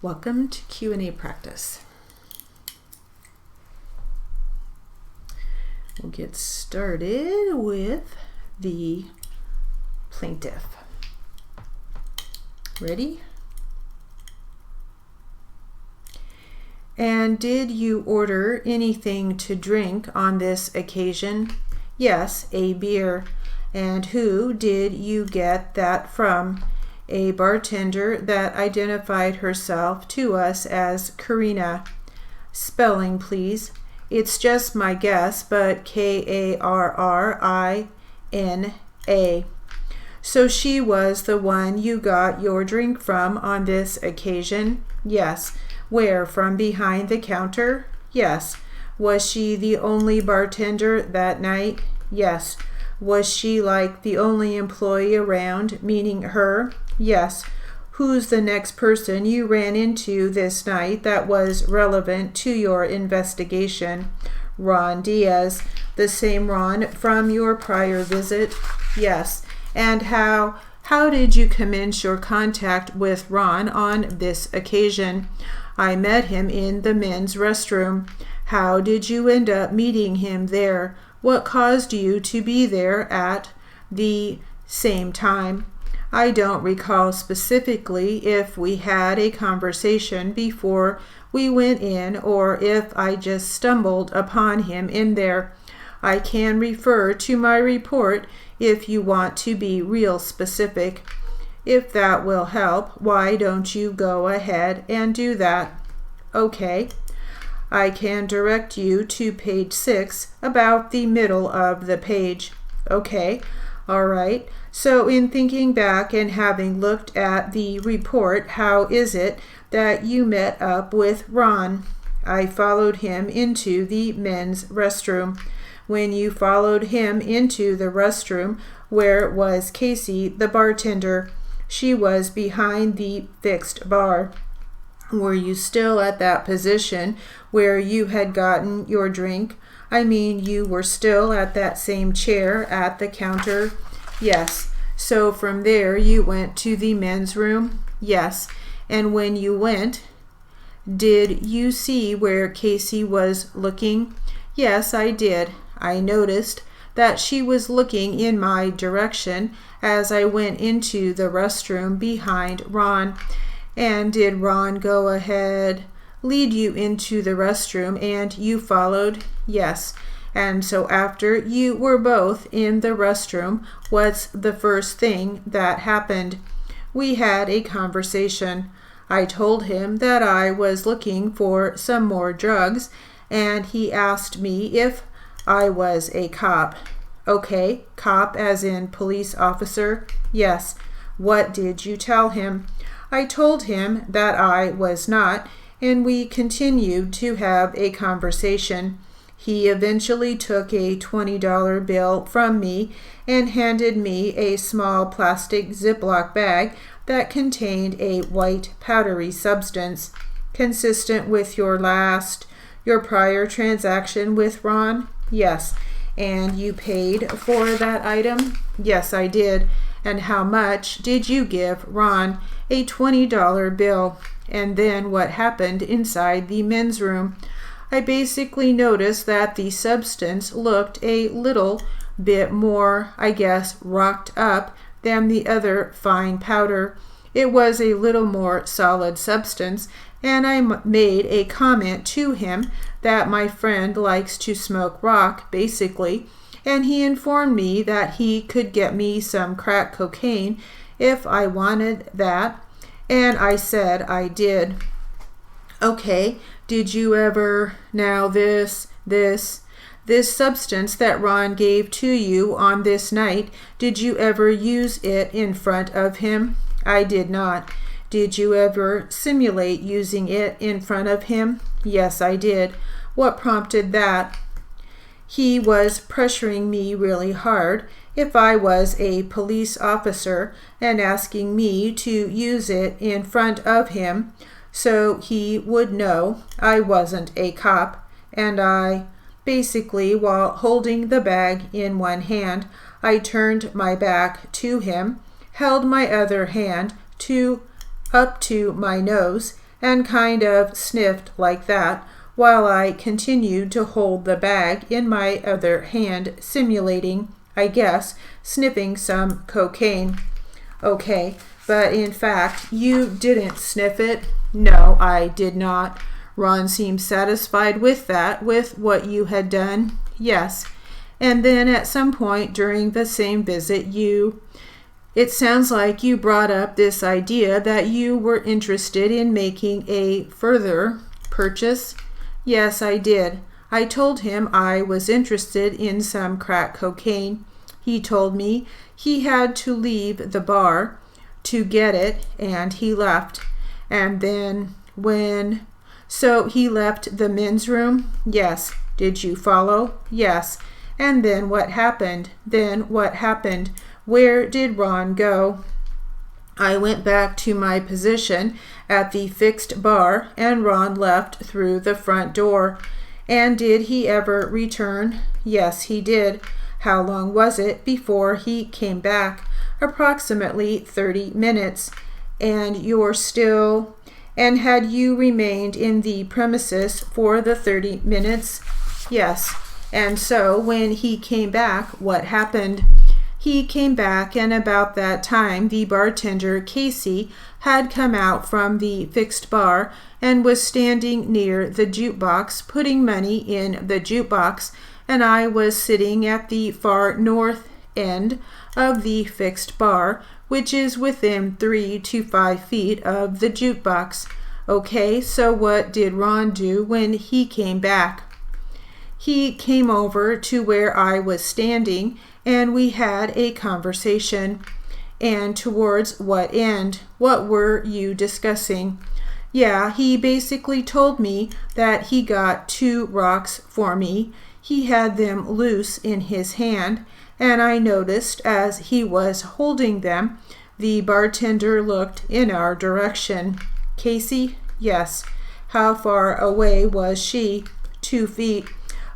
Welcome to Q&A practice. We'll get started with the plaintiff. Ready? And did you order anything to drink on this occasion? Yes, a beer. And who did you get that from? A bartender that identified herself to us as Karina. Spelling, please. It's just my guess, but Karrina. So she was the one you got your drink from on this occasion? Yes. Where, from behind the counter? Yes. Was she the only bartender that night? Yes. Was she like the only employee around, meaning her? Yes. Who's the next person you ran into this night that was relevant to your investigation? Ron Diaz. The same Ron from your prior visit? Yes. And how did you commence your contact with Ron on this occasion? I met him in the men's restroom. How did you end up meeting him there? What caused you to be there at the same time? I don't recall specifically if we had a conversation before we went in or if I just stumbled upon him in there. I can refer to my report if you want to be real specific. If that will help, why don't you go ahead and do that? Okay. I can direct you to page 6, about the middle of the page. Okay. All right. So in thinking back and having looked at the report, how is it that you met up with Ron? I followed him into the men's restroom. When you followed him into the restroom, where was Casey, the bartender? She was behind the fixed bar. Were you still at that position where you had gotten your drink? I mean, you were still at that same chair at the counter? Yes. So from there you went to the men's room? Yes. And when you went, did you see where Casey was looking? Yes, I did. I noticed that she was looking in my direction as I went into the restroom behind Ron. And did Ron go ahead, lead you into the restroom and you followed? Yes. And so after you were both in the restroom, what's the first thing that happened? We had a conversation. I told him that I was looking for some more drugs, and he asked me if I was a cop. Okay, cop as in police officer? Yes. What did you tell him? I told him that I was not, and we continued to have a conversation. He eventually took a $20 bill from me and handed me a small plastic Ziploc bag that contained a white powdery substance. Consistent with your prior transaction with Ron? Yes. And you paid for that item? Yes, I did. And how much did you give Ron? A $20 bill. And then what happened inside the men's room? I basically noticed that the substance looked a little bit more, I guess, rocked up than the other fine powder. It was a little more solid substance, and I made a comment to him that my friend likes to smoke rock, basically, and he informed me that he could get me some crack cocaine if I wanted that, and I said I did. Okay, did you ever, now this substance that Ron gave to you on this night, did you ever use it in front of him? I did not. Did you ever simulate using it in front of him? Yes, I did. What prompted that? He was pressuring me really hard if I was a police officer and asking me to use it in front of him so he would know I wasn't a cop, and I basically, while holding the bag in one hand, I turned my back to him, held my other hand up to my nose, and kind of sniffed like that, while I continued to hold the bag in my other hand, simulating, I guess, sniffing some cocaine. Okay, but in fact, you didn't sniff it. No, I did not. Ron seemed satisfied with that, with what you had done. Yes. And then at some point during the same visit, it sounds like you brought up this idea that you were interested in making a further purchase. Yes, I did. I told him I was interested in some crack cocaine. He told me he had to leave the bar to get it, and he left. And then so he left the men's room? Yes. Did you follow? Yes. And then what happened? Where did Ron go? I went back to my position at the fixed bar, and Ron left through the front door. And did he ever return? Yes, he did. How long was it before he came back? Approximately 30 minutes. And and had you remained in the premises for the 30 minutes? Yes. And so when he came back, what happened? He came back, and about that time the bartender, Casey, had come out from the fixed bar and was standing near the jukebox, putting money in the jukebox, and I was sitting at the far north end of the fixed bar, which is within 3 to 5 feet of the jukebox. Okay, so what did Ron do when he came back? He came over to where I was standing, and we had a conversation. And towards what end? What were you discussing? Yeah, he basically told me that he got 2 rocks for me. He had them loose in his hand, and I noticed as he was holding them, the bartender looked in our direction. Casey? Yes. How far away was she? 2 feet.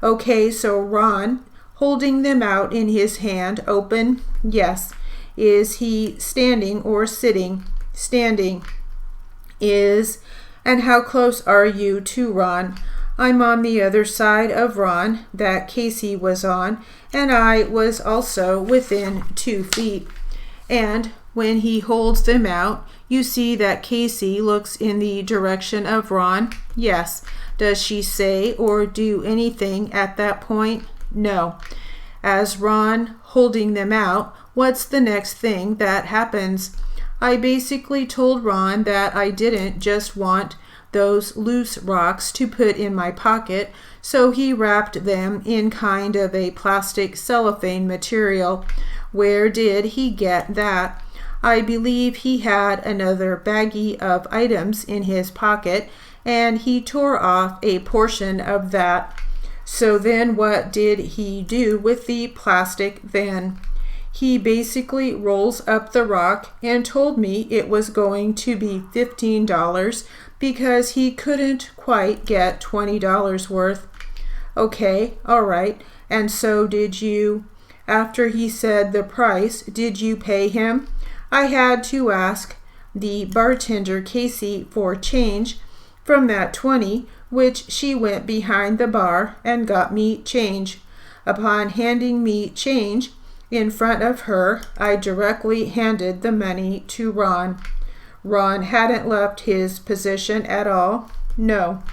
Okay, so Ron, holding them out in his hand, open? Yes. Is he standing or sitting? Standing. And how close are you to Ron? I'm on the other side of Ron that Casey was on, and I was also within 2 feet. And when he holds them out, you see that Casey looks in the direction of Ron? Yes. Does she say or do anything at that point? No. As Ron holding them out, what's the next thing that happens? I basically told Ron that I didn't just want those loose rocks to put in my pocket, so he wrapped them in kind of a plastic cellophane material. Where did he get that? I believe he had another baggie of items in his pocket, and he tore off a portion of that. So then what did he do with the plastic then? He basically rolls up the rock and told me it was going to be $15 because he couldn't quite get $20 worth. Okay, all right. And so did you, after he said the price, did you pay him? I had to ask the bartender, Casey, for change from that 20, which she went behind the bar and got me change. Upon handing me change in front of her, I directly handed the money to Ron. Ron hadn't left his position at all? No.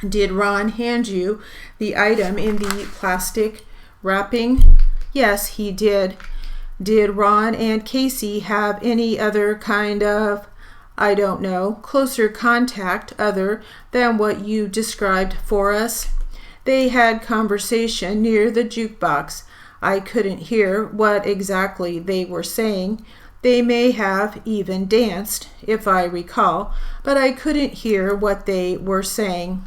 Did Ron hand you the item in the plastic wrapping? Yes, he did. Did Ron and Casey have any other kind of, I don't know, closer contact other than what you described for us? They had conversation near the jukebox. I couldn't hear what exactly they were saying. They may have even danced, if I recall, but I couldn't hear what they were saying.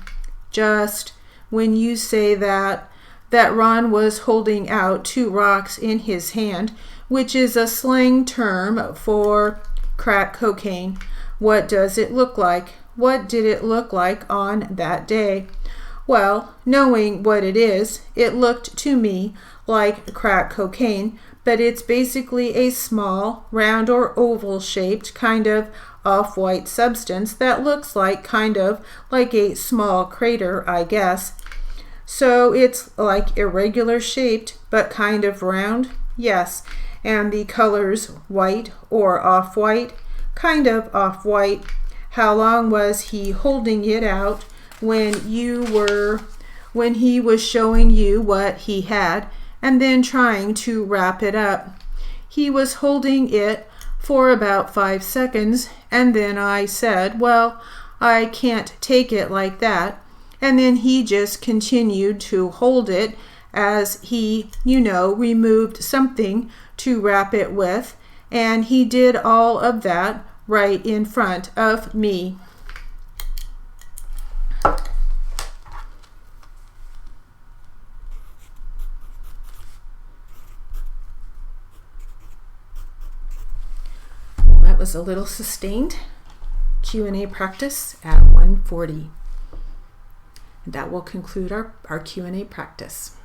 Just when you say that Ron was holding out 2 rocks in his hand, which is a slang term for crack cocaine, what does it look like? What did it look like on that day? Well, knowing what it is, it looked to me like crack cocaine, but it's basically a small, round or oval shaped kind of off-white substance that looks like kind of like a small crater, I guess. So it's like irregular shaped, but kind of round. Yes, and the colors white or off-white, kind of off-white. How long was he holding it out when he was showing you what he had and then trying to wrap it up? He was holding it for about 5 seconds, and then I said, well, I can't take it like that. And then he just continued to hold it as he, removed something to wrap it with, and he did all of that right in front of me. Well, that was a little sustained Q&A practice at 1:40. And that will conclude our Q&A practice.